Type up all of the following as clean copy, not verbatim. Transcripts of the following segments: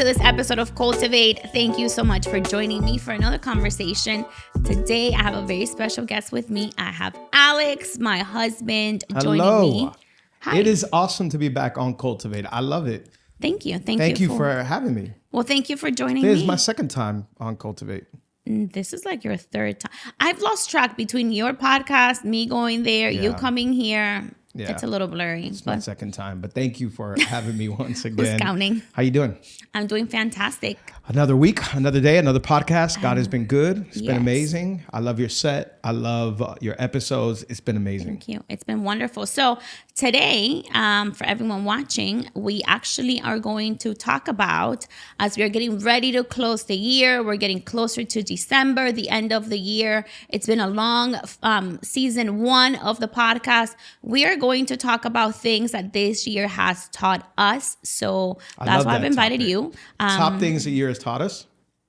to this episode of Cultivate. Thank you so much for joining me for another conversation. Today, I have a very special guest with me. I have Alex, my husband, joining me. Hi. It is awesome to be back on Cultivate. I love it. Thank you. Thank you for having me. Well, thank you for joining This me. is my second time on Cultivate. This is like your third time. I've lost track between your podcast, me going there, you coming here. Yeah. It's a little blurry. It's my second time, but thank you for having me once again. Who's counting? How you doing? I'm doing fantastic. Another week, another day, another podcast. God has been good. It's been amazing. I love your set. I love your episodes. It's been amazing. Thank you. It's been wonderful. So today, for everyone watching, we actually are going to talk about, as we are getting ready to close the year, we're getting closer to December, the end of the year. It's been a long season 1 of the podcast. We are going to talk about things that this year has taught us. So that's why I've invited you. Top things the year has taught us?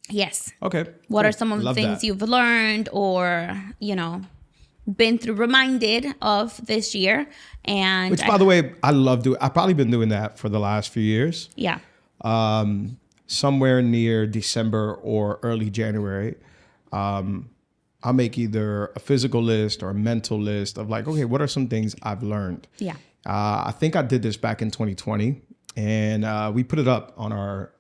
Yes. Okay. What are some of the things you've learned or, been through, reminded of this year? And which, by the way, I love doing. I've probably been doing that for the last few years. Yeah. Somewhere near December or early January, I'll make either a physical list or a mental list of like, okay, what are some things I've learned? Yeah. I think I did this back in 2020, and we put it up on our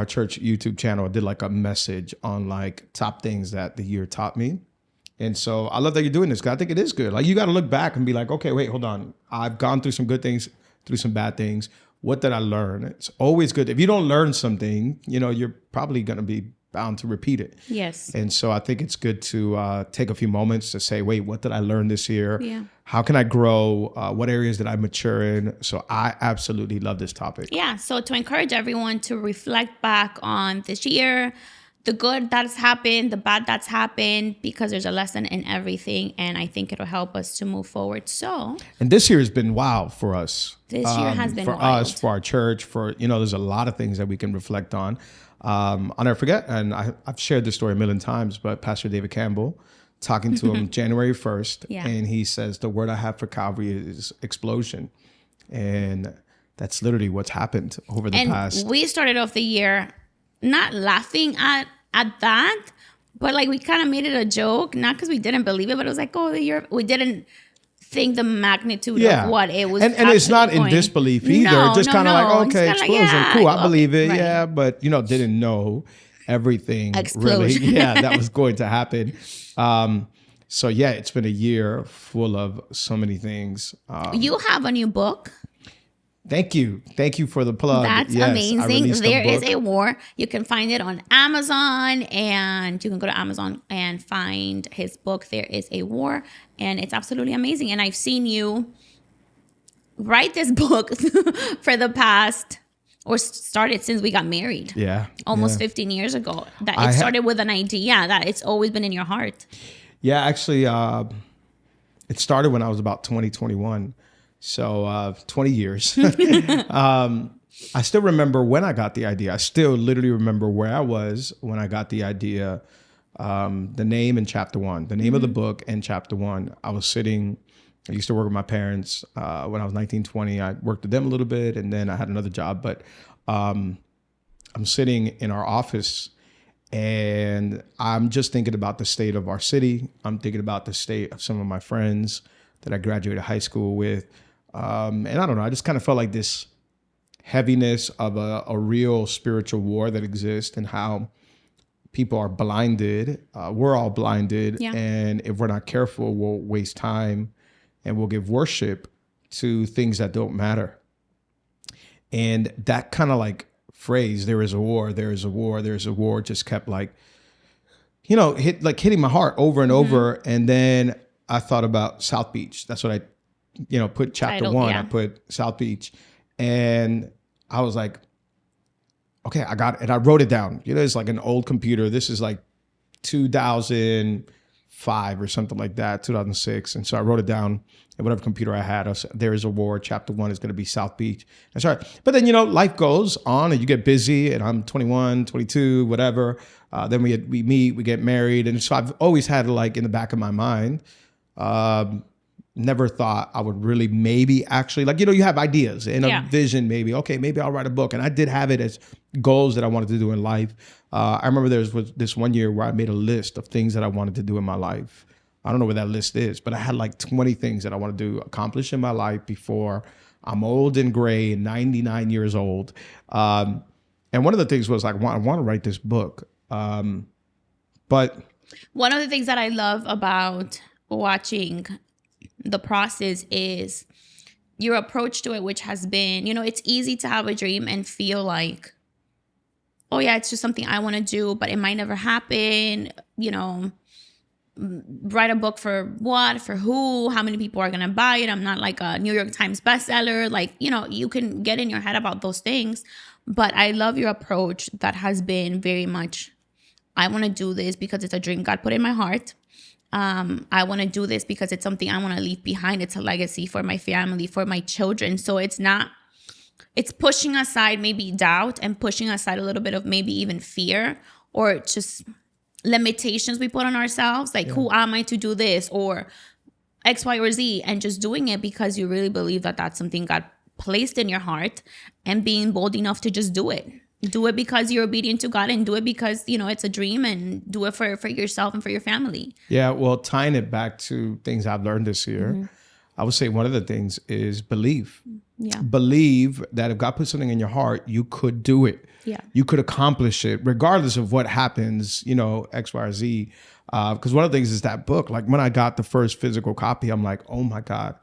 church YouTube channel. I did like a message on like top things that the year taught me. And so I love that you're doing this, because I think it is good. Like, you got to look back and be like, okay, wait, hold on. I've gone through some good things, through some bad things. What did I learn? It's always good. If you don't learn something, you're probably going to be bound to repeat it. Yes. And so I think it's good to take a few moments to say, wait, what did I learn this year? Yeah. How can I grow? What areas did I mature in? So I absolutely love this topic. Yeah. So to encourage everyone to reflect back on this year, the good that's happened, the bad that's happened, because there's a lesson in everything. And I think it'll help us to move forward. And this year has been wild for us. This year has been for wild. us, for our church, there's a lot of things that we can reflect on. I'll never forget, and I've shared this story a million times, but Pastor David Campbell, talking to him January 1st, and he says, the word I have for Calvary is explosion. And that's literally what's happened over the past. And we started off the year not laughing at that, but like we kind of made it a joke, not because we didn't believe it, but it was like, the year, we didn't think the magnitude of what it was. And it's not in disbelief either. Just kind of like, okay, explosion, like, cool, I believe it. Right. Yeah, but didn't know everything explosion. Really. That was going to happen. So it's been a year full of so many things. You have a new book. Thank you for the plug. That's amazing. There is a war. You can find it on Amazon, and you can go to Amazon and find his book. There is a war, and it's absolutely amazing. And I've seen you write this book for the past, or started since we got married. Yeah. Almost 15 years ago. That it started with an idea that it's always been in your heart. Yeah, actually, it started when I was about 21. So 20 years. I still remember when I got the idea. I still literally remember where I was when I got the idea. The name in chapter 1, the name of the book and chapter 1. I used to work with my parents when I was 19, 20. I worked with them a little bit, and then I had another job. But I'm sitting in our office, and I'm just thinking about the state of our city. I'm thinking about the state of some of my friends that I graduated high school with. And I don't know, I just kind of felt like this heaviness of a real spiritual war that exists, and how people are blinded. We're all blinded. Yeah. And if we're not careful, we'll waste time and we'll give worship to things that don't matter. And that kind of like phrase, there is a war, there is a war, there is a war, just kept like, hitting my heart over and over. And then I thought about South Beach. That's what I put chapter 1, I put South Beach, and I was like, okay, I got it. And I wrote it down. It's like an old computer. This is like 2005 or something like that, 2006. And so I wrote it down in whatever computer I had. There is a war. Chapter 1 is going to be South Beach. That's right. But then, life goes on and you get busy, and I'm 21, 22, whatever. Then we meet, we get married. And so I've always had like in the back of my mind, never thought I would really maybe actually, like, you have ideas and a vision, maybe, okay, maybe I'll write a book. And I did have it as goals that I wanted to do in life. I remember there was this one year where I made a list of things that I wanted to do in my life. I don't know where that list is, but I had like 20 things that I want to accomplish in my life before I'm old and gray and 99 years old. And one of the things was like, I want to write this book. But one of the things that I love about watching the process is your approach to it, which has been, it's easy to have a dream and feel like, oh yeah, it's just something I want to do, but it might never happen. Write a book for what, for who, how many people are going to buy it. I'm not like a New York Times bestseller. Like, you can get in your head about those things, but I love your approach that has been very much, I want to do this because it's a dream God put in my heart. I want to do this because it's something I want to leave behind. It's a legacy for my family, for my children. So it's pushing aside maybe doubt and pushing aside a little bit of maybe even fear or just limitations we put on ourselves. Like, who am I to do this or X, Y, or Z, and just doing it because you really believe that that's something God placed in your heart and being bold enough to just do it. Do it because you're obedient to God and do it because, it's a dream and do it for yourself and for your family. Yeah, well, tying it back to things I've learned this year, I would say one of the things is believe. Yeah. Believe that if God put something in your heart, you could do it. Yeah. You could accomplish it regardless of what happens, X, Y, or Z. Because one of the things is that book, like when I got the first physical copy, I'm like, oh my God,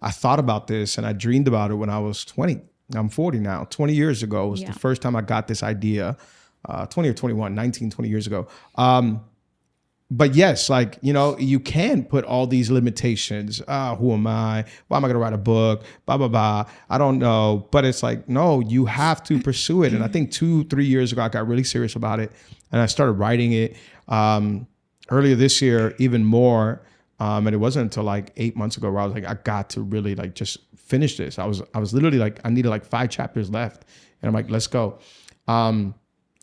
I thought about this and I dreamed about it when I was 20. I'm 40 now. 20 years ago was the first time I got this idea, 20 or 21, 19, 20 years ago. But yes, like, you can put all these limitations. Who am I? Why am I going to write a book? Blah, blah, blah. I don't know. But it's like, no, you have to pursue it. And I think 2-3 years ago, I got really serious about it and I started writing it. Earlier this year, even more. And it wasn't until like 8 months ago where I was like, I got to really like just finish this. I was literally like, I needed like 5 chapters left. And I'm like, let's go.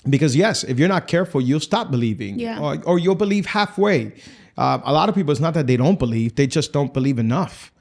Because yes, if you're not careful, you'll stop believing or you'll believe halfway. A lot of people, it's not that they don't believe, they just don't believe enough.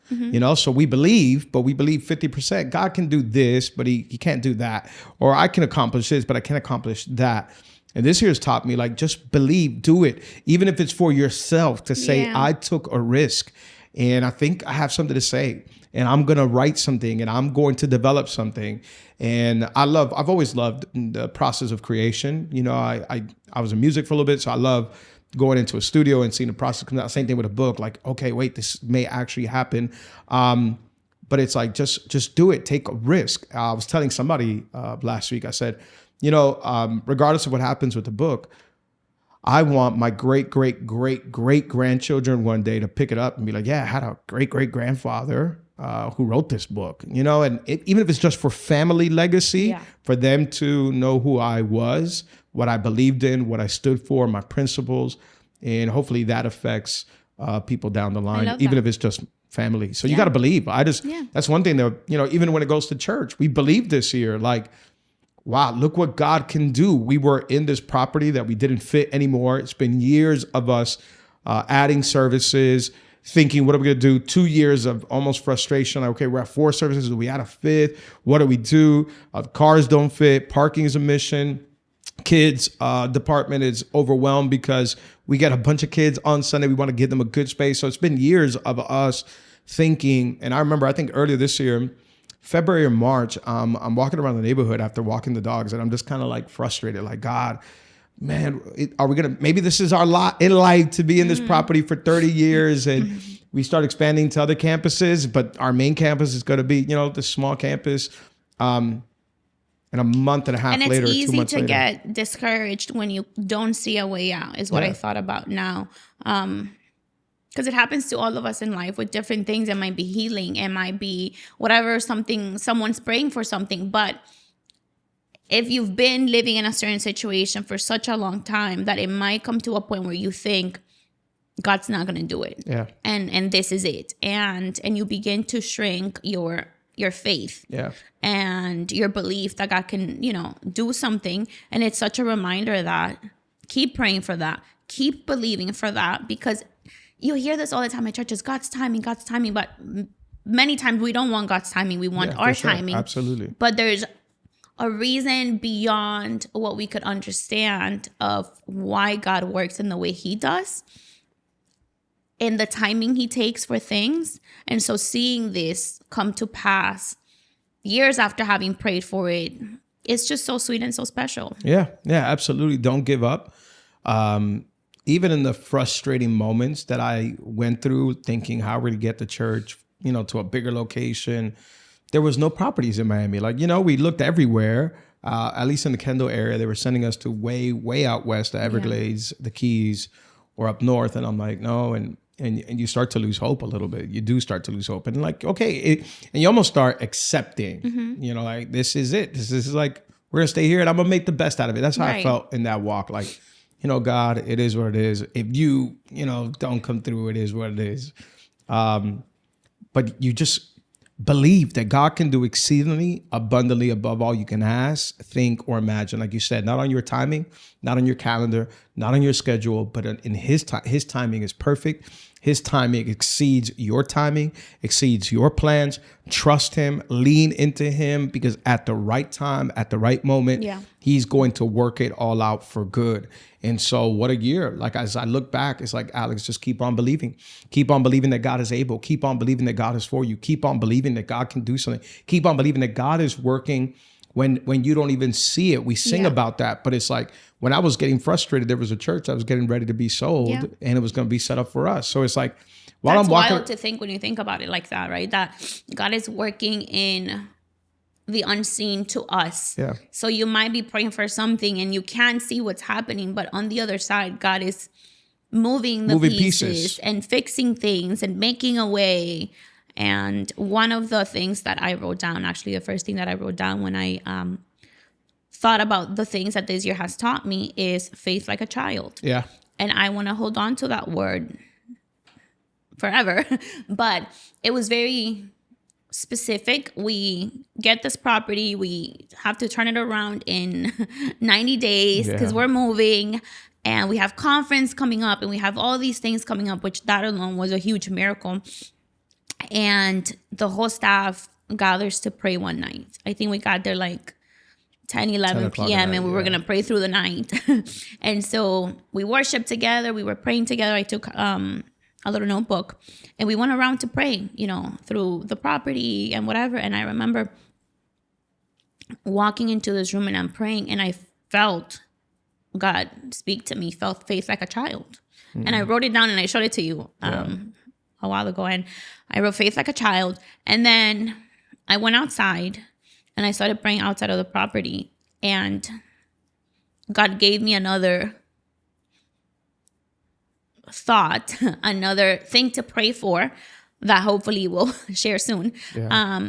So we believe, but we believe 50%. God can do this, but he can't do that. Or I can accomplish this, but I can't accomplish that. And this year has taught me, like, just believe, do it. Even if it's for yourself to say, I took a risk and I think I have something to say and I'm going to write something and I'm going to develop something. And I've always loved the process of creation. I was in music for a little bit, so I love going into a studio and seeing the process come out. Same thing with a book, like, okay, wait, this may actually happen. But it's like, just do it, take a risk. I was telling somebody last week, I said, regardless of what happens with the book, I want my great grandchildren one day to pick it up and be like, yeah, I had a great grandfather who wrote this book, and even if it's just for family legacy, for them to know who I was, what I believed in, what I stood for, my principles, and hopefully that affects people down the line, even if it's just family. So you got to believe. That's one thing that, even when it goes to church, we believe this year, like, wow, look what God can do. We were in this property that we didn't fit anymore. It's been years of us adding services, thinking, what are we going to do? 2 years of almost frustration. Like, okay, we're at 4 services. Do we add a 5th? What do we do? Cars don't fit. Parking is a mission. Kids department is overwhelmed because we get a bunch of kids on Sunday. We want to give them a good space. So it's been years of us thinking. And I remember, I think earlier this year, February or March, I'm walking around the neighborhood after walking the dogs, and I'm just kind of like frustrated, like, God, man, are we going to, maybe this is our lot in life to be in this property for 30 years. And we start expanding to other campuses, but our main campus is going to be, this small campus. And a month and a half later, 2 months later. And it's easy to get discouraged when you don't see a way out, is what I thought about now. Because it happens to all of us in life with different things. It might be healing. It might be whatever, someone's praying for something. But if you've been living in a certain situation for such a long time, that it might come to a point where you think God's not going to do it. Yeah. And this is it. And you begin to shrink your faith. Yeah. And your belief that God can, do something. And it's such a reminder that keep praying for that. Keep believing for that, because you hear this all the time at churches, God's timing, but many times we don't want God's timing. We want our timing. Absolutely. But there's a reason beyond what we could understand of why God works in the way he does, in the timing he takes for things. And so seeing this come to pass years after having prayed for it, it's just so sweet and so special. Yeah, absolutely. Don't give up. Even in the frustrating moments that I went through thinking how we're going to get the church, to a bigger location, there was no properties in Miami. Like, we looked everywhere, at least in the Kendall area. They were sending us to way, way out west, the Everglades, the Keys, or up north. And I'm like, no. And you start to lose hope a little bit. You do start to lose hope. And like, okay. And you almost start accepting, like, this is it. This is like, we're going to stay here and I'm going to make the best out of it. That's how I felt in that walk. Like, God, it is what it is. If you, don't come through, it is what it is. But you just believe that God can do exceedingly abundantly above all you can ask, think, or imagine. Like you said, not on your timing, not on your calendar, not on your schedule, but in his time. His timing is perfect. His timing exceeds your timing, exceeds your plans. Trust him, lean into him, because at the right time, at the right moment, he's going to work it all out for good. And so what a year. Like, as I look back, it's like, Alex, just keep on believing. Keep on believing that God is able. Keep on believing that God is for you. Keep on believing that God can do something. Keep on believing that God is working when you don't even see it. We sing about that, but it's like, when I was getting frustrated, there was a church that was getting ready to be sold and it was going to be set up for us. So it's like, while That's I'm walking, wild to think when you think about it like that, right? That God is working in the unseen to us. Yeah. So you might be praying for something and you can't see what's happening, but on the other side, God is moving pieces and fixing things and making a way. And one of the things that I wrote down, actually the first thing that I wrote down when I thought about the things that this year has taught me, is faith like a child. Yeah. And I want to hold on to that word forever. But it was very specific. We get this property. We have to turn it around in 90 days because we're moving. And we have conference coming up and we have all these things coming up, which that alone was a huge miracle. And the whole staff gathers to pray one night. I think we got there like 10, 11 p.m. and we were going to pray through the night. And so we worshiped together. We were praying together. I took a little notebook and we went around to pray, through the property and whatever. And I remember walking into this room and I'm praying and I felt God speak to me, felt faith like a child. Mm-hmm. And I wrote it down and I showed it to you a while ago. And I wrote faith like a child. And then I went outside and I started praying outside of the property. And God gave me another thought, another thing to pray for that hopefully we'll share soon. Yeah.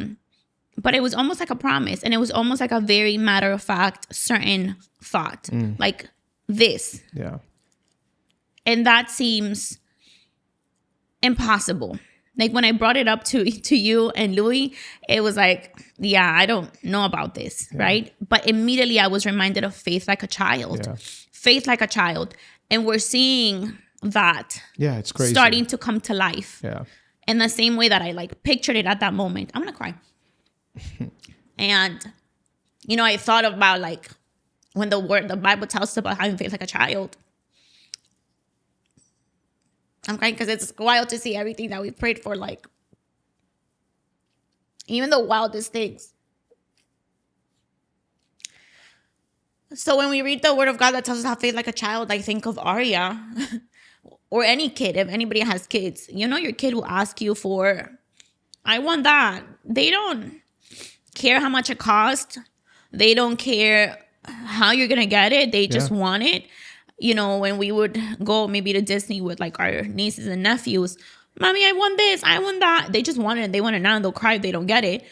But it was almost like a promise. And it was almost like a very matter of fact, certain thought. Like this. Yeah. And that seems impossible. Like when I brought it up to you and Louis, it was like, yeah, I don't know about this, right? But immediately I was reminded of faith like a child. Yeah. Faith like a child. And we're seeing that it's crazy. Starting to come to life. Yeah. In the same way that I like pictured it at that moment. I'm going to cry. And, I thought about like when the Bible tells us about having faith like a child. I'm crying because it's wild to see everything that we prayed for, like, even the wildest things. So when we read the word of God that tells us to have faith like a child, I think of Arya or any kid, if anybody has kids. Your kid will ask you for, I want that. They don't care how much it costs. They don't care how you're going to get it. They just want it. When we would go maybe to Disney with like our nieces and nephews, Mommy, I want this, I want that. They just want it. They want it now and they'll cry if they don't get it.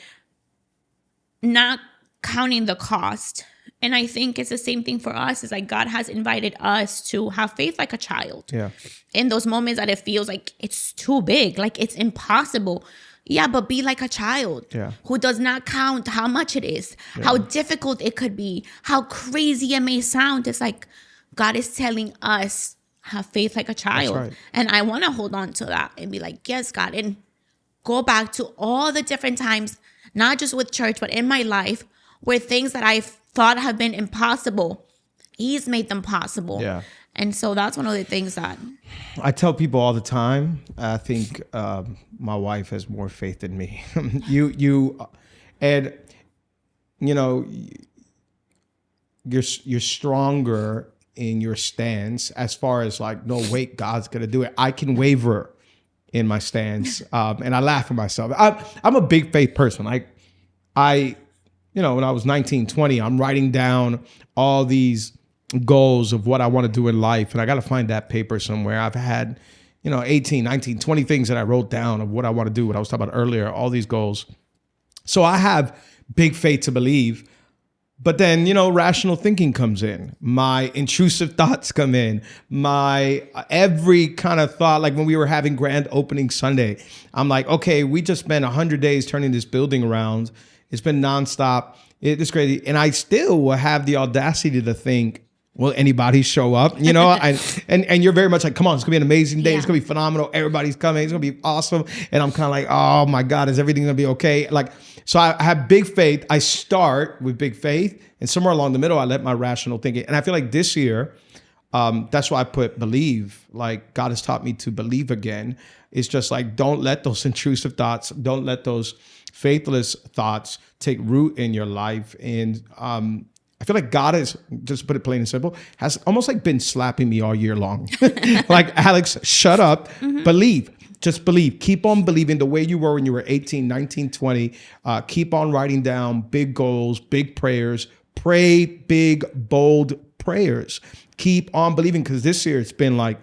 Not counting the cost. And I think it's the same thing for us. It's like God has invited us to have faith like a child. Yeah. In those moments that it feels like it's too big, like it's impossible. Yeah, but be like a child who does not count how much it is, how difficult it could be, how crazy it may sound. It's like God is telling us have faith like a child. right. And I want to hold on to that and be like, yes, God, and go back to all the different times, not just with church, but in my life, where things that I thought have been impossible, He's made them possible. Yeah. And so that's one of the things that I tell people all the time, I think my wife has more faith than me. And you know, you're stronger in your stance as far as like, no, wait, God's gonna do it. I can waver in my stance, and I laugh at myself. I'm a big faith person. Like when I was 19, 20, I'm writing down all these goals of what I want to do in life. And I got to find that paper somewhere. I've had, 18, 19, 20 things that I wrote down of what I want to do, what I was talking about earlier, all these goals. So I have big faith to believe. But then, rational thinking comes in. My intrusive thoughts come in. My every kind of thought, like when we were having grand opening Sunday, I'm like, okay, we just spent 100 days turning this building around. It's been nonstop. It's crazy. And I still will have the audacity to think, will anybody show up? And you're very much like, come on, it's gonna be an amazing day. Yeah. It's gonna be phenomenal. Everybody's coming. It's gonna be awesome. And I'm kind of like, oh my God, is everything gonna be okay? Like, so I have big faith. I start with big faith, and somewhere along the middle, I let my rational thinking. And I feel like this year, that's why I put believe. Like God has taught me to believe again. It's just like, don't let those intrusive thoughts, don't let those faithless thoughts take root in your life. And I feel like God is, just to put it plain and simple, has almost like been slapping me all year long. Like, Alex, shut up, believe. Just believe. Keep on believing the way you were when you were 18, 19, 20. Keep on writing down big goals, big prayers. Pray big, bold prayers. Keep on believing, because this year it's been like,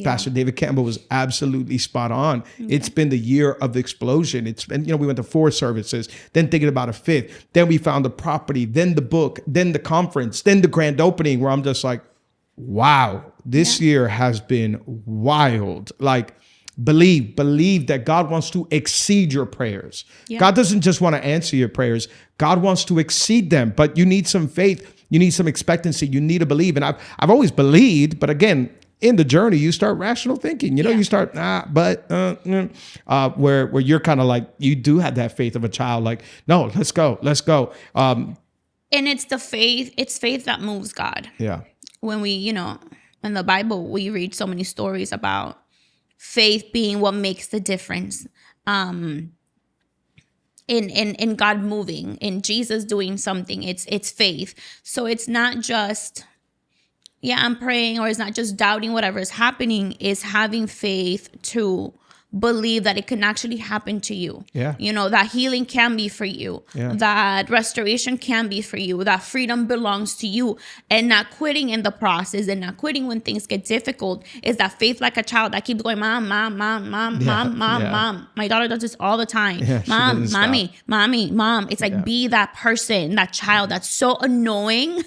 Pastor David Campbell was absolutely spot on. Okay. It's been the year of explosion. It's been, we went to 4 services, then thinking about a 5th. Then we found the property, then the book, then the conference, then the grand opening, where I'm just like, wow, this year has been wild. Like, believe that God wants to exceed your prayers. Yeah. God doesn't just want to answer your prayers. God wants to exceed them, but you need some faith. You need some expectancy. You need to believe. And I've always believed, but again, in the journey, you start rational thinking. You start, where you're kind of like, you do have that faith of a child. Like, no, let's go. And it's faith that moves God. Yeah. When we, in the Bible, we read so many stories about faith being what makes the difference. In God moving, in Jesus doing something, it's faith. So it's not just, I'm praying, or it's not just doubting whatever is happening, is having faith to believe that it can actually happen to you. Yeah. That healing can be for you, that restoration can be for you, that freedom belongs to you, and not quitting in the process, and not quitting when things get difficult, is that faith like a child that keeps going, mom. My daughter does this all the time. Yeah, mom, mommy. It's like, be that person, that child that's so annoying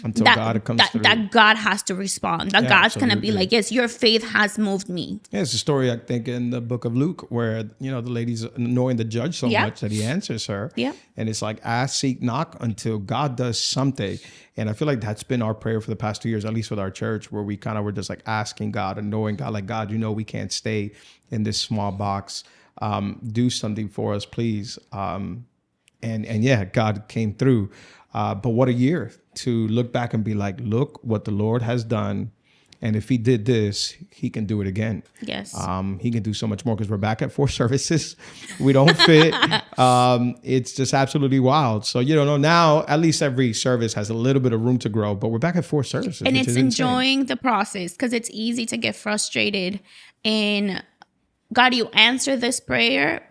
until God comes through. That God has to respond, that God's going to be like, yes, your faith has moved me. Yeah, it's a story, I think, in the book of Luke, where the lady's annoying the judge so much that he answers her. Yeah. And it's like, ask, seek, knock until God does something. And I feel like that's been our prayer for the past 2 years, at least with our church, where we kind of were just like asking God and knowing God, like, God, we can't stay in this small box. Do something for us, please. And God came through. But what a year to look back and be like, look what the Lord has done. And if he did this, he can do it again. Yes. He can do so much more, because we're back at 4 services. We don't fit. It's just absolutely wild. So, now at least every service has a little bit of room to grow, but we're back at 4 services. And it's enjoying the process, because it's easy to get frustrated in, God, you answer this prayer,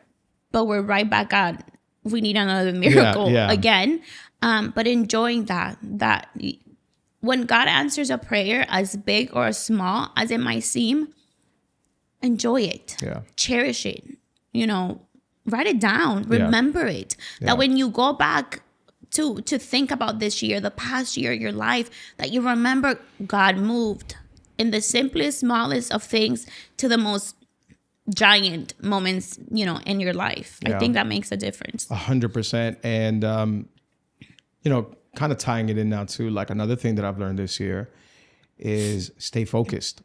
but we're right back at, we need another miracle again. But enjoying that when God answers a prayer, as big or as small as it might seem, enjoy it. Yeah. Cherish it. Write it down. Remember it. That when you go back to think about this year, the past year, your life, that you remember God moved in the simplest, smallest of things to the most giant moments, in your life. Yeah. I think that makes a difference. 100%. And, kind of tying it in now too, like another thing that I've learned this year is stay focused.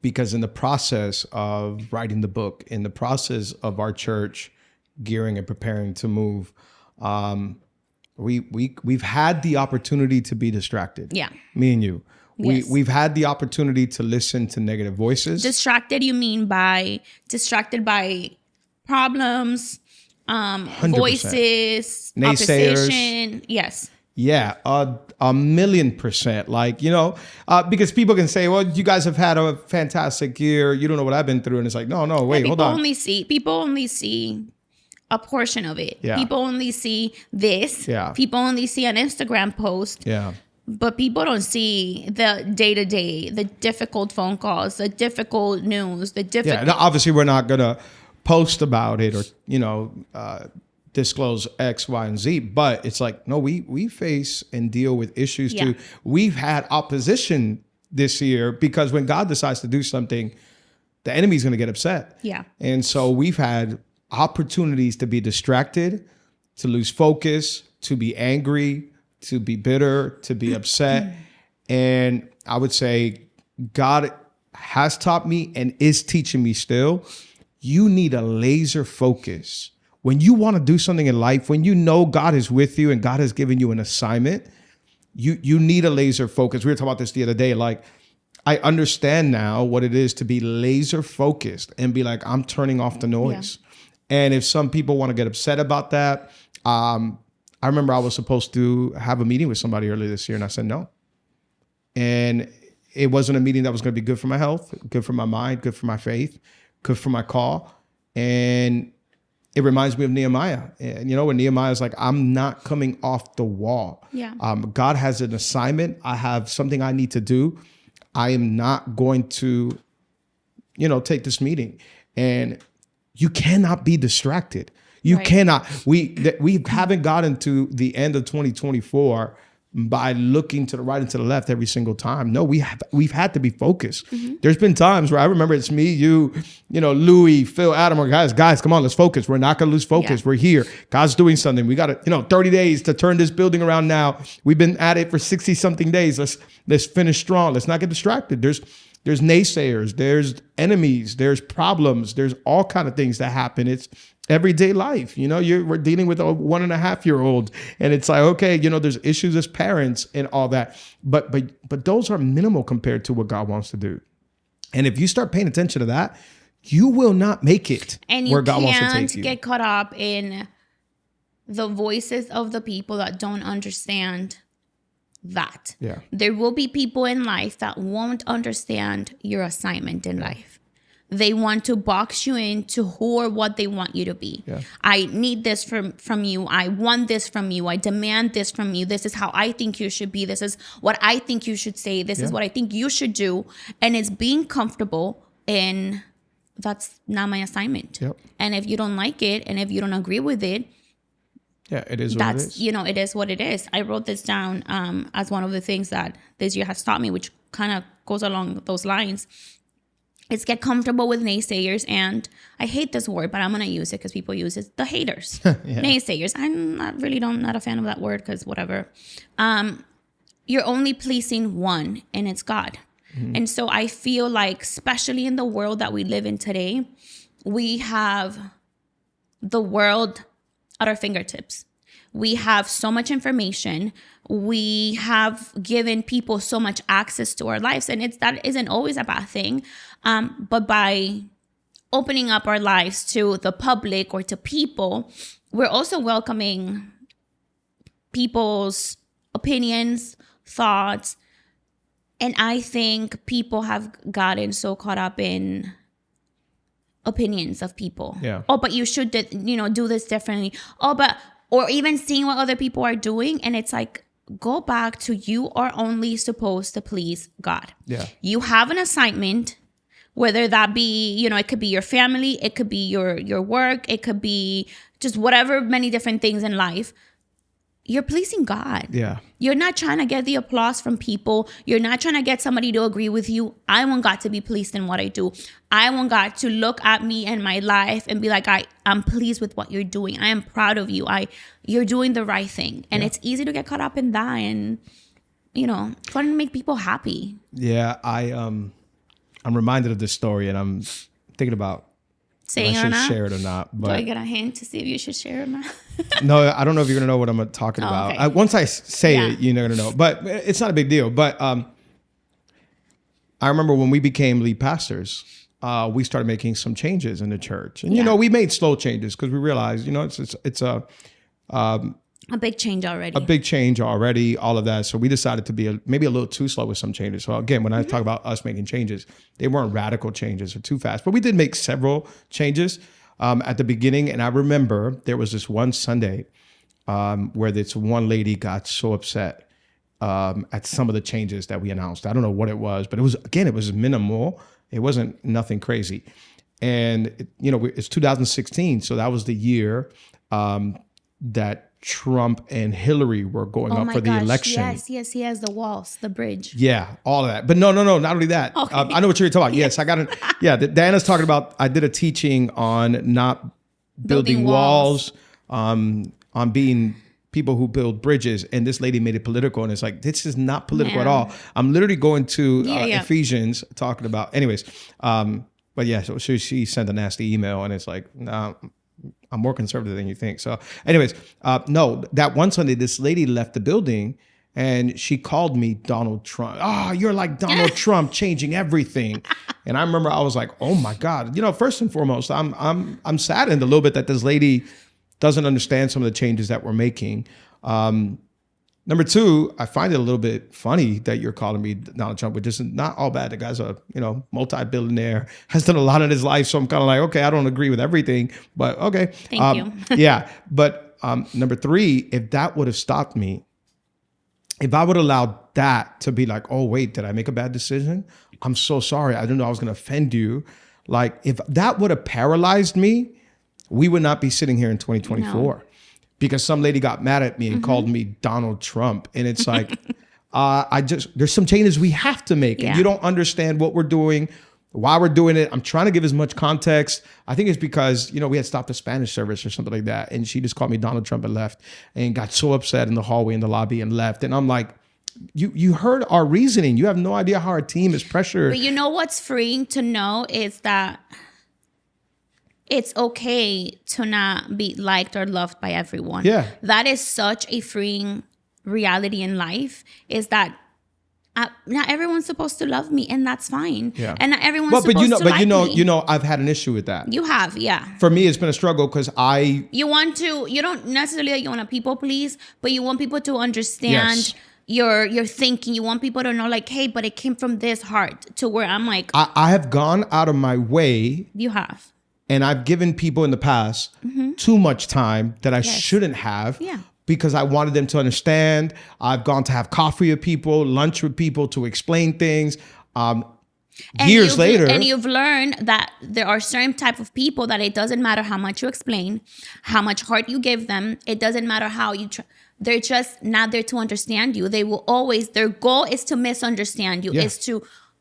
Because in the process of writing the book, in the process of our church gearing and preparing to move, we've had the opportunity to be distracted. Yeah. Me and you. Yes. We've had the opportunity to listen to negative voices. Distracted, you mean by distracted by problems, 100%. Voices, Naysayers. opposition. Yes. Yeah, 1,000,000%. Like, because people can say, well, you guys have had a fantastic year. You don't know what I've been through. And it's like, no, wait, hold on. People only see a portion of it. Yeah. People only see this. Yeah. People only see an Instagram post. Yeah. But people don't see the day-to-day, the difficult phone calls, the difficult news, the difficult... Yeah, obviously we're not going to post about it or, disclose X, Y, and Z. But it's like, no, we face and deal with issues too. We've had opposition this year because when God decides to do something, the enemy's going to get upset. Yeah. And so we've had opportunities to be distracted, to lose focus, to be angry, to be bitter, to be upset. And I would say God has taught me and is teaching me still. You need a laser focus. When you want to do something in life, when you know God is with you and God has given you an assignment, you need a laser focus. We were talking about this the other day. Like, I understand now what it is to be laser focused and be like, I'm turning off the noise. Yeah. And if some people want to get upset about that, I remember I was supposed to have a meeting with somebody earlier this year and I said no. And it wasn't a meeting that was going to be good for my health, good for my mind, good for my faith, good for my call. And it reminds me of Nehemiah. And when Nehemiah's like, I'm not coming off the wall. Yeah. God has an assignment. I have something I need to do. I am not going to, take this meeting. And you cannot be distracted. You cannot. We haven't gotten to the end of 2024 by looking to the right and to the left every single time. No, we've had to be focused. Mm-hmm. There's been times where I remember it's me, you, Louis, Phil, Adam, or guys, come on, let's focus. We're not going to lose focus. Yeah. We're here. God's doing something. We got 30 days to turn this building around now. We've been at it for 60 something days. Let's finish strong. Let's not get distracted. There's naysayers, there's enemies, there's problems, there's all kind of things that happen. It's everyday life. We're dealing with a 1.5-year-old and it's like, okay, there's issues as parents and all that. But those are minimal compared to what God wants to do. And if you start paying attention to that, you will not make it where God wants to take you. And you can't get caught up in the voices of the people that don't understand that. Yeah. There will be people in life that won't understand your assignment in life. They want to box you into who or what they want you to be. Yeah. I need this from you. I want this from you. I demand this from you. This is how I think you should be. This is what I think you should say. This is what I think you should do. And it's being comfortable in that's not my assignment. Yep. And if you don't like it and if you don't agree with it, it is what it is. It is what it is. I wrote this down as one of the things that this year has taught me, which kind of goes along those lines. It's get comfortable with naysayers, and I hate this word, but I'm going to use it because people use it. The haters, naysayers. I'm not a fan of that word because whatever. You're only pleasing one, and it's God. Mm-hmm. And so I feel like, especially in the world that we live in today, we have the world at our fingertips. We have so much information. We have given people so much access to our lives, and that isn't always a bad thing. But by opening up our lives to the public or to people, we're also welcoming people's opinions, thoughts. And I think people have gotten so caught up in opinions of people. Yeah. Oh, but you should, do this differently. Or even seeing what other people are doing. And it's like, go back to you are only supposed to please God. Yeah. You have an assignment, whether that be, it could be your family, it could be your work, it could be just whatever, many different things in life. You're pleasing God. Yeah. You're not trying to get the applause from people. You're not trying to get somebody to agree with you. I want God to be pleased in what I do. I want God to look at me and my life and be like, I'm pleased with what you're doing. I am proud of you. You're doing the right thing. And it's easy to get caught up in that and, trying to make people happy. Yeah. I'm reminded of this story, and I'm thinking about if Saying I it or should not? share it or not. Do I But get a hint to see if you should share it or not? no, I don't know if you're gonna know what I'm talking Oh, about. okay. Once I say Yeah. it, you're gonna know. But it's not a big deal. But I remember when we became lead pastors, we started making some changes in the church, and we made slow changes because we realized, it's A big change already. a big change already, all of that. So we decided to be maybe a little too slow with some changes. So again, when I talk about us making changes, they weren't radical changes or too fast, but we did make several changes at the beginning. And I remember there was this one Sunday where this one lady got so upset at some of the changes that we announced. I don't know what it was, but it was minimal. It wasn't nothing crazy. And, it's 2016. So that was the year that Trump and Hillary were going up for the election. Yes, he has the walls, the bridge. Yeah, all of that. But no, not only that. Okay. I know what you're talking about. Yes, I got it. Yeah, Diana's talking about, I did a teaching on not building walls, on being people who build bridges. And this lady made it political. And it's like, this is not political at all. I'm literally going to Ephesians talking about, anyways. But yeah, so she sent a nasty email and it's like, no, I'm more conservative than you think. So anyways, no, that one Sunday, this lady left the building and she called me Donald Trump. Oh, you're like Donald Trump changing everything. And I remember I was like, oh my God, first and foremost, I'm saddened a little bit that this lady doesn't understand some of the changes that we're making. Number two, I find it a little bit funny that you're calling me Donald Trump, which is not all bad. The guy's a multi-billionaire, has done a lot in his life. So I'm kind of like, okay, I don't agree with everything, but okay. Thank you. Yeah, but number three, if that would have stopped me, if I would have allowed that to be like, oh wait, did I make a bad decision? I'm so sorry. I didn't know I was going to offend you. Like if that would have paralyzed me, we would not be sitting here in 2024. No. Because some lady got mad at me and called me Donald Trump. And it's like, there's some changes we have to make. And you don't understand what we're doing, why we're doing it. I'm trying to give as much context. I think it's because, we had stopped a Spanish service or something like that. And she just called me Donald Trump and left and got so upset in the hallway in the lobby and left. And I'm like, you heard our reasoning. You have no idea how our team is pressured. But you know what's freeing to know is that it's okay to not be liked or loved by everyone. Yeah. That is such a freeing reality in life, is that not everyone's supposed to love me, and that's fine. Yeah. And not everyone's supposed to like me. I've had an issue with that. You have, yeah. For me, it's been a struggle because you don't necessarily that you want to people please, but you want people to understand your thinking. You want people to know like, hey, but it came from this heart, to where I'm like, I have gone out of my way. You have. And I've given people in the past too much time that I shouldn't have because I wanted them to understand. I've gone to have coffee with people, lunch with people to explain things. Years later. And you've learned that there are certain type of people that it doesn't matter how much you explain, how much heart you give them. It doesn't matter how you they're just not there to understand you. They will always, their goal is to misunderstand you,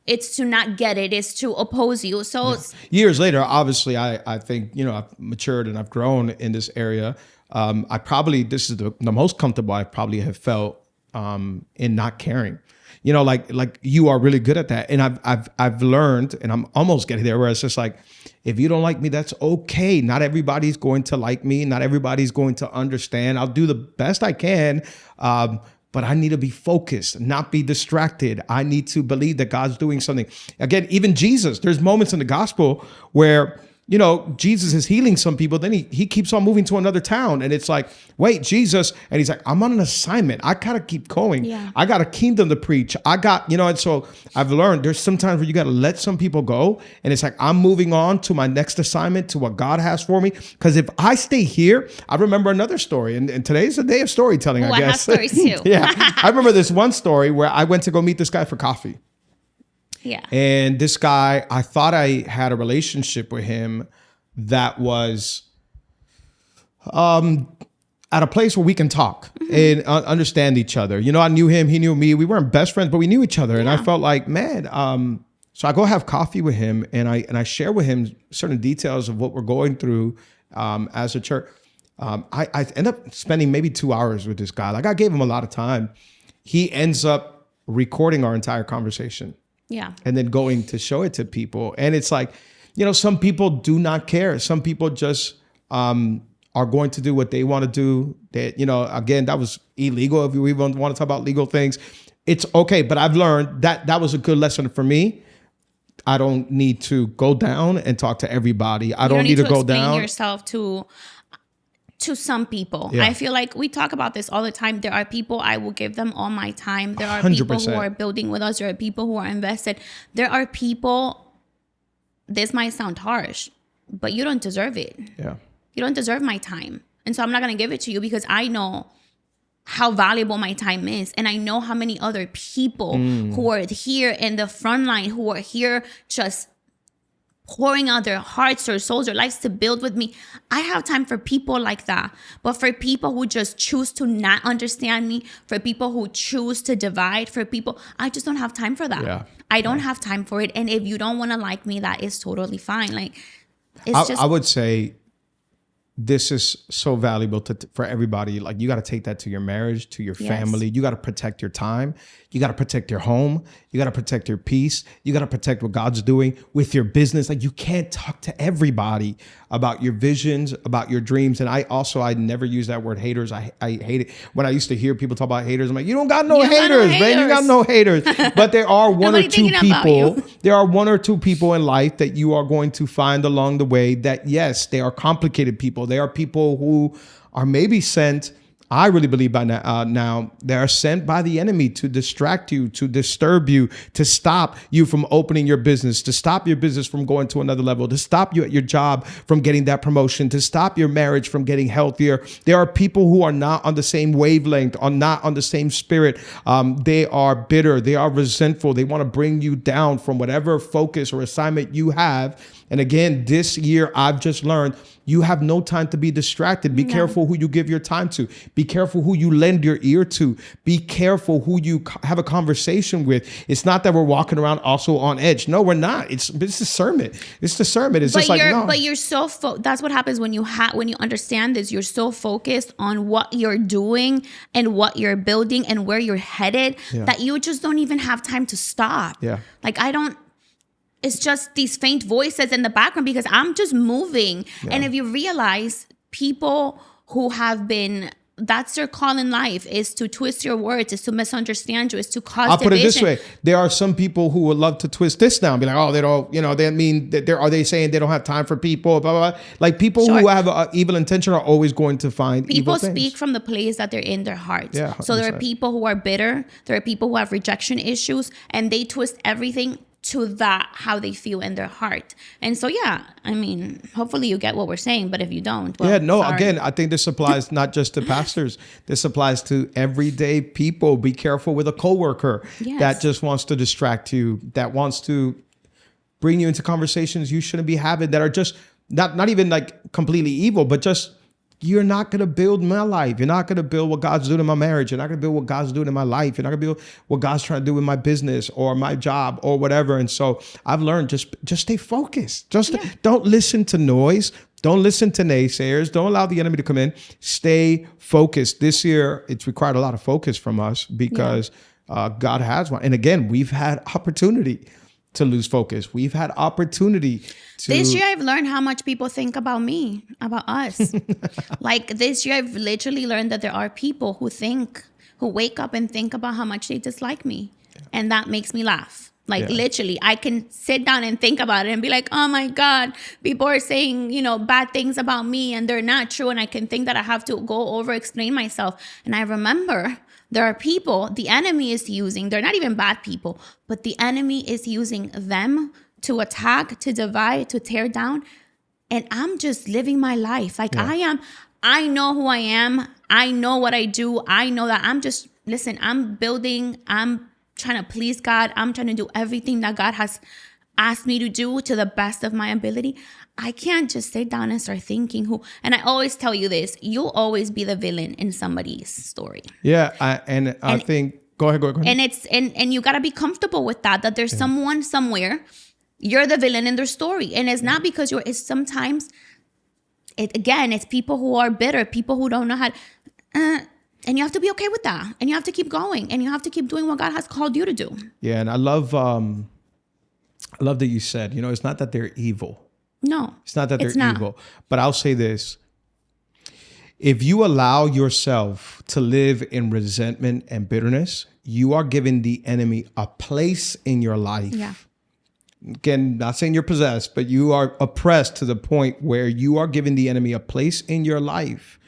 it's to not get it. It's to oppose you. So years later, obviously, I think, I've matured and I've grown in this area. This is the most comfortable I probably have felt in not caring. Like you are really good at that. And I've learned, and I'm almost getting there, where it's just like, if you don't like me, that's okay. Not everybody's going to like me. Not everybody's going to understand. I'll do the best I can. But I need to be focused, not be distracted. I need to believe that God's doing something. Again, even Jesus, there's moments in the gospel where, Jesus is healing some people. Then he keeps on moving to another town. And it's like, wait, Jesus. And he's like, I'm on an assignment. I got to keep going. Yeah. I got a kingdom to preach. And so I've learned there's sometimes where you got to let some people go. And it's like, I'm moving on to my next assignment, to what God has for me. Because if I stay here, I remember another story. And today's a day of storytelling, I guess. I have stories too. Yeah. I remember this one story where I went to go meet this guy for coffee. Yeah. And this guy, I thought I had a relationship with him that was at a place where we can talk and understand each other. I knew him, he knew me. We weren't best friends, but we knew each other. Yeah. And I felt like, man, so I go have coffee with him and I share with him certain details of what we're going through as a church. I end up spending maybe 2 hours with this guy. Like I gave him a lot of time. He ends up recording our entire conversation. Yeah. and then going to show it to people. And it's like, some people do not care. Some people just are going to do what they want to do. That, again, that was illegal. If we want to talk about legal things, it's okay. But I've learned that was a good lesson for me. I don't need to go down and talk to everybody. I don't need to go explain down yourself to some people. Yeah. I feel like we talk about this all the time. There are people I will give them all my time. There are people 100%. who are building with us. There are people who are invested. There are people, this might sound harsh, but you don't deserve it. Yeah. You don't deserve my time. And so I'm not going to give it to you because I know how valuable my time is. And I know how many other people who are here in the front line, who are here just pouring out their hearts, their souls, their lives to build with me. I have time for people like that. But for people who just choose to not understand me, for people who choose to divide, for people, I just don't have time for that. Yeah. I don't have time for it. And if you don't want to like me, that is totally fine. Like, it's I would say this is so valuable for everybody. Like, you got to take that to your marriage, to your family. You got to protect your time. You got to protect your home. You got to protect your peace. You got to protect what God's doing with your business. Like, you can't talk to everybody about your visions, about your dreams. And I never use that word haters. I hate it. When I used to hear people talk about haters, I'm like, you don't got no haters, man. You got no haters. But there are one or two people. There are one or two people in life that you are going to find along the way that, yes, they are complicated people. They are people who are maybe sent. I really believe by now they are sent by the enemy to distract you, to disturb you, to stop you from opening your business, to stop your business from going to another level, to stop you at your job from getting that promotion, to stop your marriage from getting healthier. There are people who are not on the same wavelength, are not on the same spirit. They are bitter. They are resentful. They want to bring you down from whatever focus or assignment you have. And again, this year, I've just learned you have no time to be distracted. Be careful who you give your time to. Be careful who you lend your ear to. Be careful who you have a conversation with. It's not that we're walking around also on edge. No, we're not. It's discernment. It's discernment. It's just like, no. But you're so that's what happens when you understand this. You're so focused on what you're doing and what you're building and where you're headed that you just don't even have time to stop. Yeah. Like, it's just these faint voices in the background because I'm just moving. Yeah. And if you realize people who have been, that's their call in life, is to twist your words, is to misunderstand you, is to cause I'll division. put it this way. There are some people who would love to twist this down, be like, oh, they don't, they mean that are they saying they don't have time for people, blah, blah, blah. Like, people who have an evil intention are always going to find evil things. People speak from the place that they're in their hearts. Yeah, so there are people who are bitter. There are people who have rejection issues, and they twist everything to that, how they feel in their heart. And so, hopefully you get what we're saying, but if you don't, well, sorry. Again, I think this applies not just to pastors. This applies to everyday people. Be careful with a coworker that just wants to distract you, that wants to bring you into conversations you shouldn't be having, that are just not even like completely evil, but just, you're not going to build my life. You're not going to build what God's doing in my marriage. You're not going to build what God's doing in my life. You're not going to build what God's trying to do with my business or my job or whatever. And so I've learned just stay focused. Don't listen to noise. Don't listen to naysayers. Don't allow the enemy to come in. Stay focused. This year, it's required a lot of focus from us because God has one. And again, we've had opportunity to lose focus. We've had opportunity to... This year, I've learned how much people think about me, about us. Like, this year, I've literally learned that there are people who wake up and think about how much they dislike me. Yeah. And that makes me laugh. Like, literally, I can sit down and think about it and be like, oh my God, people are saying, bad things about me and they're not true. And I can think that I have to go over explain myself. And I remember there are people the enemy is using. They're not even bad people, but the enemy is using them to attack, to divide, to tear down. And I'm just living my life. Like, I know who I am. I know what I do. I know that I'm building. I'm trying to please God. I'm trying to do everything that God has asked me to do to the best of my ability. I can't just sit down and start thinking and I always tell you this, you'll always be the villain in somebody's story. Yeah. I think, go ahead. And you got to be comfortable with that there's someone somewhere, you're the villain in their story. And it's not because it's sometimes, it's people who are bitter, people who don't know how and you have to be okay with that. And you have to keep going and you have to keep doing what God has called you to do. Yeah. And I love I love that you said, it's not that they're evil. No, It's not that it's they're not. evil. But I'll say this. If you allow yourself to live in resentment and bitterness, you are giving the enemy a place in your life. Yeah. Again, not saying you're possessed, but you are oppressed to the point where you are giving the enemy a place in your life.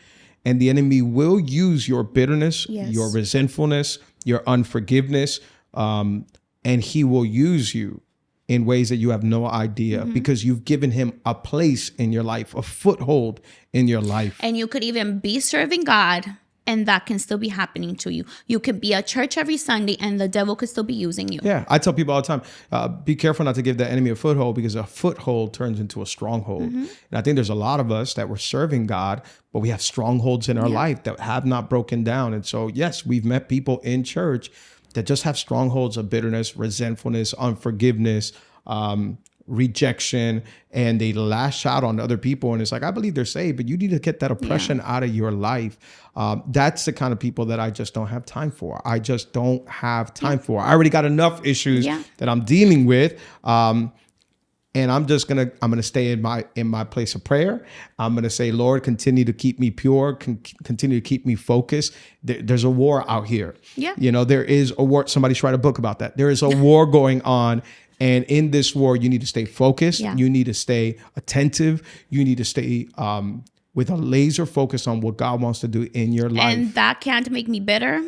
And the enemy will use your bitterness, Yes. your resentfulness, your unforgiveness, and he will use you in ways that you have no idea because you've given him a place in your life, a foothold in your life. And you could even be serving God, and that can still be happening to you. You could be at church every Sunday, and the devil could still be using you. Yeah, I tell people all the time, be careful not to give the enemy a foothold, because a foothold turns into a stronghold. And I think there's a lot of us that were serving God, but we have strongholds in our life that have not broken down. And so, yes, we've met people in church that just have strongholds of bitterness, resentfulness, unforgiveness, rejection, and they lash out on other people. And it's like, I believe they're saved, but you need to get that oppression out of your life. That's the kind of people that I just don't have time for. I just don't have time for. I already got enough issues that I'm dealing with. And I'm gonna stay in my place of prayer. I'm gonna say, Lord, continue to keep me pure, continue to keep me focused. There's a war out here. Yeah. There is a war. Somebody should write a book about that. There is a war going on. And in this war, you need to stay focused. Yeah. You need to stay attentive. You need to stay with a laser focus on what God wants to do in your life. And that can't make me bitter.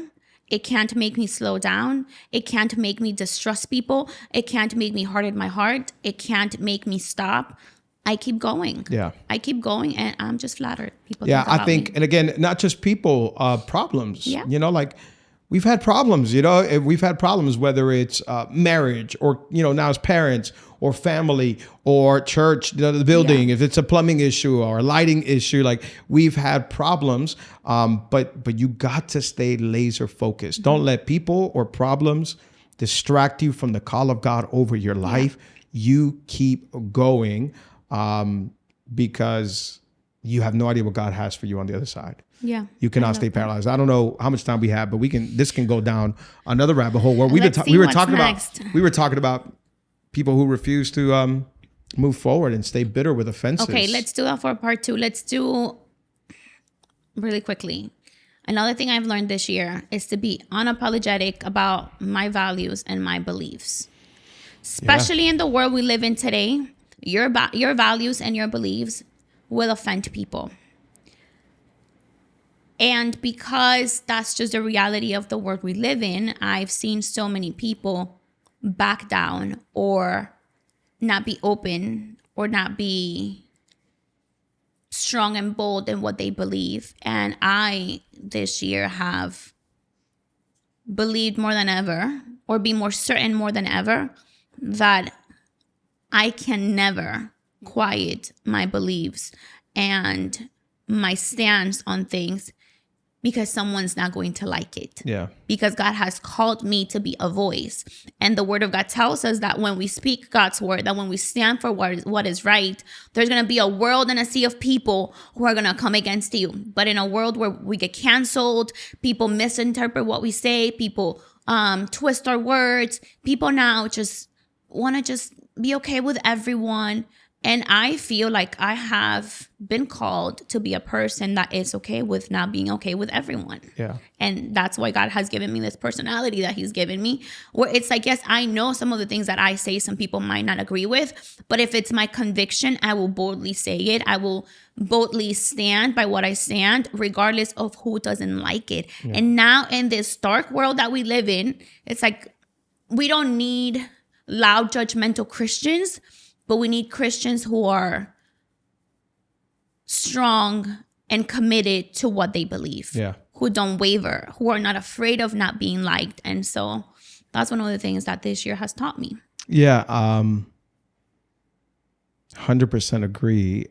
It can't make me slow down. It can't make me distrust people. It can't make me harden my heart. It can't make me stop. I keep going. Yeah. I keep going, and I'm just flattered. People Yeah, think I think, me. and again, not just people, problems. Yeah. Like we've had problems, we've had problems, whether it's marriage or, now it's parents or family or church, the building, if it's a plumbing issue or a lighting issue, like we've had problems. But you got to stay laser focused. Don't let people or problems distract you from the call of God over your life. You keep going because you have no idea what God has for you on the other side. Yeah. You cannot stay paralyzed. I don't know how much time we have, but this can go down another rabbit hole where we were talking about people who refuse to move forward and stay bitter with offenses. Okay, let's do that for part 2. Let's do really quickly. Another thing I've learned this year is to be unapologetic about my values and my beliefs. Especially in the world we live in today, your values and your beliefs will offend people. And because that's just the reality of the world we live in, I've seen so many people back down or not be open or not be strong and bold in what they believe. And I, this year, have believed more than ever, or be more certain more than ever, that I can never quiet my beliefs and my stance on things because someone's not going to like it. Yeah. Because God has called me to be a voice. And the word of God tells us that when we speak God's word, that when we stand for what is right, there's going to be a world and a sea of people who are going to come against you. But in a world where we get canceled, people misinterpret what we say, people twist our words, people now just want to just be okay with everyone. And I feel like I have been called to be a person that is okay with not being okay with everyone. Yeah. And that's why God has given me this personality that he's given me, where it's like, yes, I know some of the things that I say some people might not agree with, but if it's my conviction, I will boldly say it. I will boldly stand by what I stand, regardless of who doesn't like it. Yeah. And now in this dark world that we live in, it's like, we don't need loud, judgmental Christians, but we need Christians who are strong and committed to what they believe, who don't waver, who are not afraid of not being liked. And so that's one of the things that this year has taught me. Yeah, 100% agree.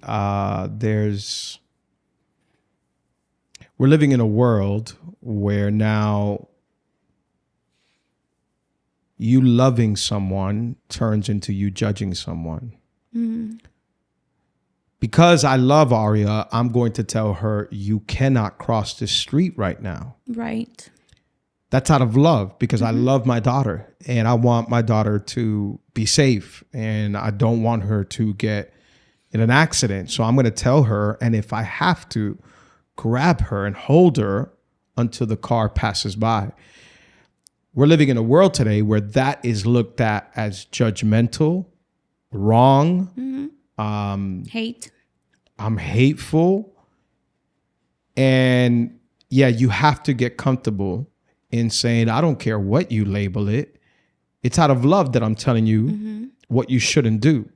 We're living in a world where now you loving someone turns into you judging someone. Mm. Because I love Aria, I'm going to tell her, you cannot cross the street right now. Right. That's out of love, because I love my daughter and I want my daughter to be safe and I don't want her to get in an accident. So I'm going to tell her. And if I have to, grab her and hold her until the car passes by. We're living in a world today where that is looked at as judgmental, wrong, Hate. I'm hateful. And yeah, you have to get comfortable in saying, I don't care what you label it. It's out of love that I'm telling you what you shouldn't do.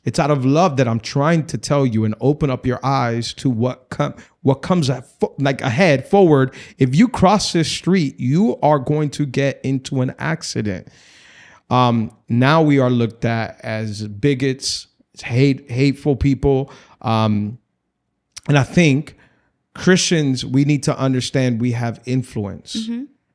It's out of love that I'm trying to tell you and open up your eyes to what comes ahead, forward. If you cross this street, you are going to get into an accident. Now we are looked at as bigots, hateful people. And I think Christians, we need to understand we have influence,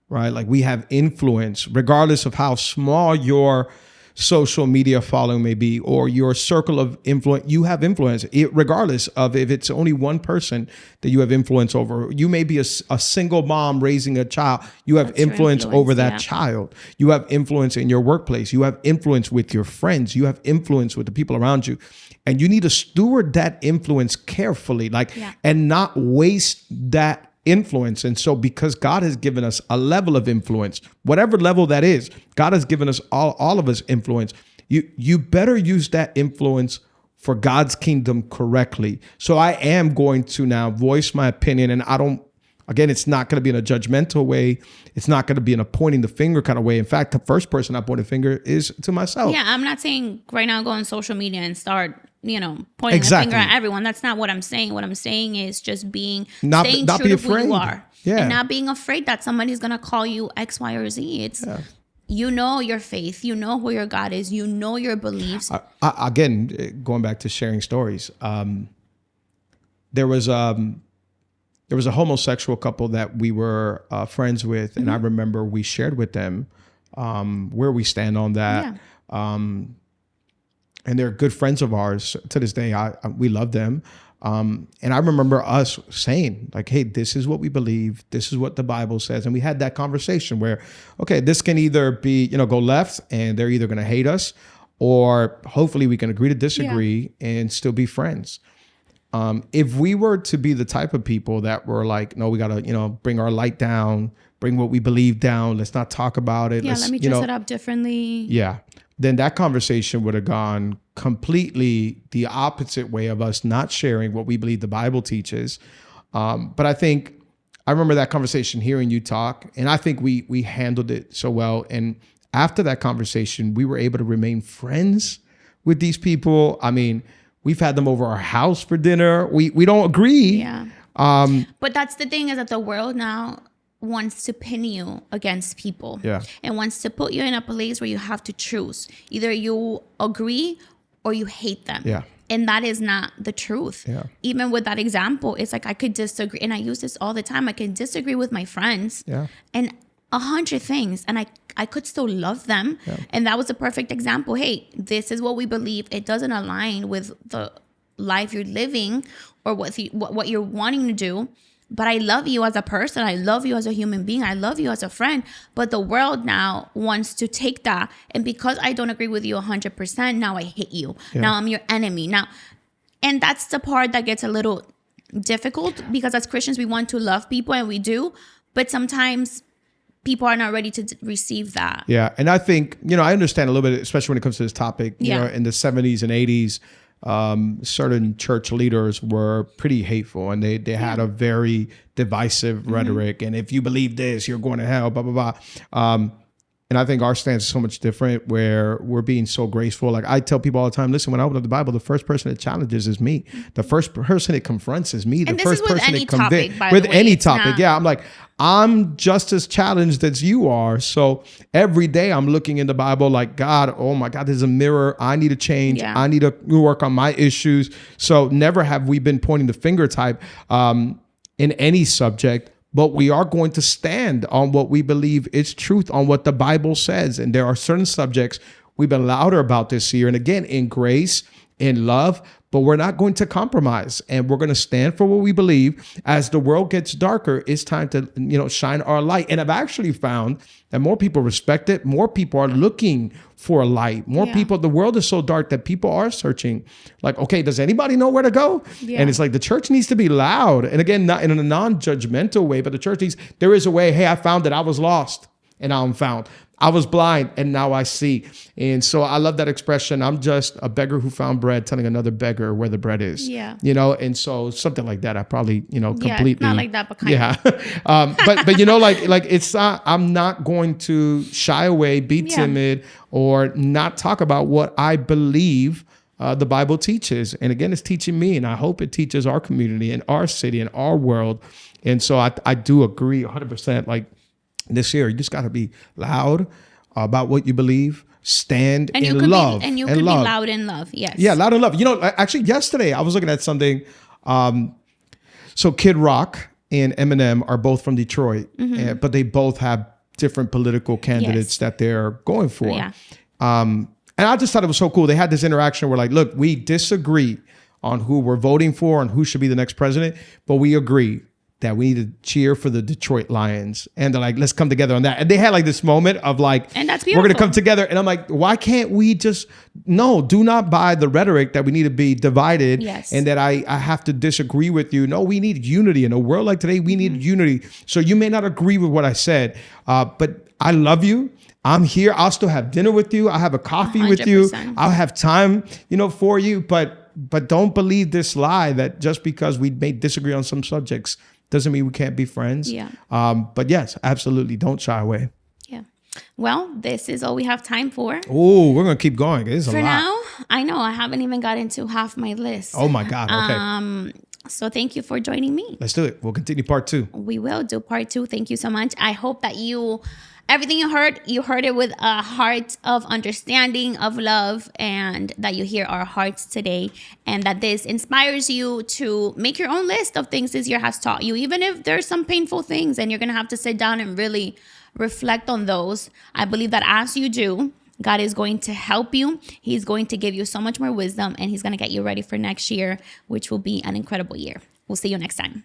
right? Like we have influence, regardless of how small your social media following may be or your circle of influence. You have influence, regardless of if it's only one person that you have influence over. You may be a single mom raising a child. You have influence over that child. You have influence in your workplace. You have influence with your friends. You have influence with the people around you. And you need to steward that influence carefully, and not waste that influence. And so because God has given us a level of influence, whatever level that is, God has given us all of us influence. You better use that influence for God's kingdom correctly. So I am going to now voice my opinion, and again, it's not going to be in a judgmental way. It's not going to be in a pointing the finger kind of way. In fact, the first person I point the finger is to myself. Yeah, I'm not saying right now go on social media and start, pointing the finger at everyone. That's not what I'm saying. What I'm saying is just staying true to who you are. Yeah. And not being afraid that somebody's going to call you X, Y, or Z. It's, your faith. You know who your God is. You know your beliefs. Again, going back to sharing stories, there was a homosexual couple that we were friends with, and I remember we shared with them where we stand on that. Yeah. And they're good friends of ours to this day. We love them. And I remember us saying, like, hey, this is what we believe. This is what the Bible says. And we had that conversation where, okay, this can either be, go left and they're either going to hate us, or hopefully we can agree to disagree and still be friends. If we were to be the type of people that were like, no, we got to, bring our light down, bring what we believe down. Let's not talk about it. Yeah, let me dress it up differently. Yeah. Then that conversation would have gone completely the opposite way of us not sharing what we believe the Bible teaches. But I remember that conversation, hearing you talk, and I think we handled it so well. And after that conversation, we were able to remain friends with these people. I mean, we've had them over our house for dinner. We don't agree. Yeah. But that's the thing, is that the world now wants to pin you against people. Yeah. And wants to put you in a place where you have to choose. Either you agree or you hate them. Yeah. And that is not the truth. Yeah. Even with that example, it's like I could disagree. And I use this all the time. I can disagree with my friends. Yeah. And 100 things. And I could still love them. Yeah. And that was a perfect example. Hey, this is what we believe. It doesn't align with the life you're living or what you're wanting to do. But I love you as a person. I love you as a human being. I love you as a friend. But the world now wants to take that. And because I don't agree with you 100%, now I hate you. Yeah. Now I'm your enemy. And that's the part that gets a little difficult, because as Christians, we want to love people, and we do. But sometimes people are not ready to receive that. Yeah. And I think, I understand a little bit, especially when it comes to this topic, you know, in the 70s and 80s, certain church leaders were pretty hateful, and they had a very divisive rhetoric. And if you believe this, you're going to hell, blah, blah, blah. And I think our stance is so much different, where we're being so graceful. Like I tell people all the time, listen, when I open up the Bible, the first person it challenges is me. The first person it confronts is me. The first person it convicts. With any topic. Yeah. I'm like, I'm just as challenged as you are. So every day I'm looking in the Bible like, God, oh my God, there's a mirror. I need to change. Yeah. I need to work on my issues. So never have we been pointing the finger type in any subject. But we are going to stand on what we believe is truth, on what the Bible says. And there are certain subjects we've been louder about this year. And again, in grace, in love, but we're not going to compromise, and we're going to stand for what we believe. As the world gets darker, it's time to, shine our light. And I've actually found that more people respect it. More people are looking for a light. More people, the world is so dark that people are searching, like, okay, does anybody know where to go? And it's like the church needs to be loud. And again, not in a non-judgmental way, but the church needs, there is a way, hey, I found that I was lost and now I'm found. I was blind and now I see. And so I love that expression. I'm just a beggar who found bread telling another beggar where the bread is. Yeah. And so something like that, I probably, completely. Not like that, but kind of. But like it's not, I'm not going to shy away, be timid, or not talk about what I believe the Bible teaches. And again, it's teaching me, and I hope it teaches our community and our city and our world. And so I do agree 100%. Like, this year, you just got to be loud about what you believe. Stand in love. And you could be loud in love. Yes. Yeah, loud in love. Actually, yesterday I was looking at something. So Kid Rock and Eminem are both from Detroit, but they both have different political candidates that they're going for. Yeah. And I just thought it was so cool. They had this interaction where, like, look, we disagree on who we're voting for and who should be the next president, but we agree that we need to cheer for the Detroit Lions. And they're like, let's come together on that. And they had like this moment of like, and that's we're going to come together. And I'm like, why can't we just, do not buy the rhetoric that we need to be divided and that I have to disagree with you. No, we need unity. In a world like today, we need unity. So you may not agree with what I said, but I love you. I'm here. I'll still have dinner with you. I'll have a coffee 100%. With you. I'll have time, for you. But don't believe this lie that just because we may disagree on some subjects doesn't mean we can't be friends. Yeah. But yes, absolutely. Don't shy away. Yeah. Well, this is all we have time for. Oh, we're going to keep going. It's a lot. For now, I know I haven't even got into half my list. Oh my God. Okay. So thank you for joining me. Let's do it. We'll continue part 2. We will do part 2. Thank you so much. I hope that everything you heard it with a heart of understanding, of love, and that you hear our hearts today, and that this inspires you to make your own list of things this year has taught you, even if there's some painful things and you're going to have to sit down and really reflect on those. I believe that as you do, God is going to help you. He's going to give you so much more wisdom, and he's going to get you ready for next year, which will be an incredible year. We'll see you next time.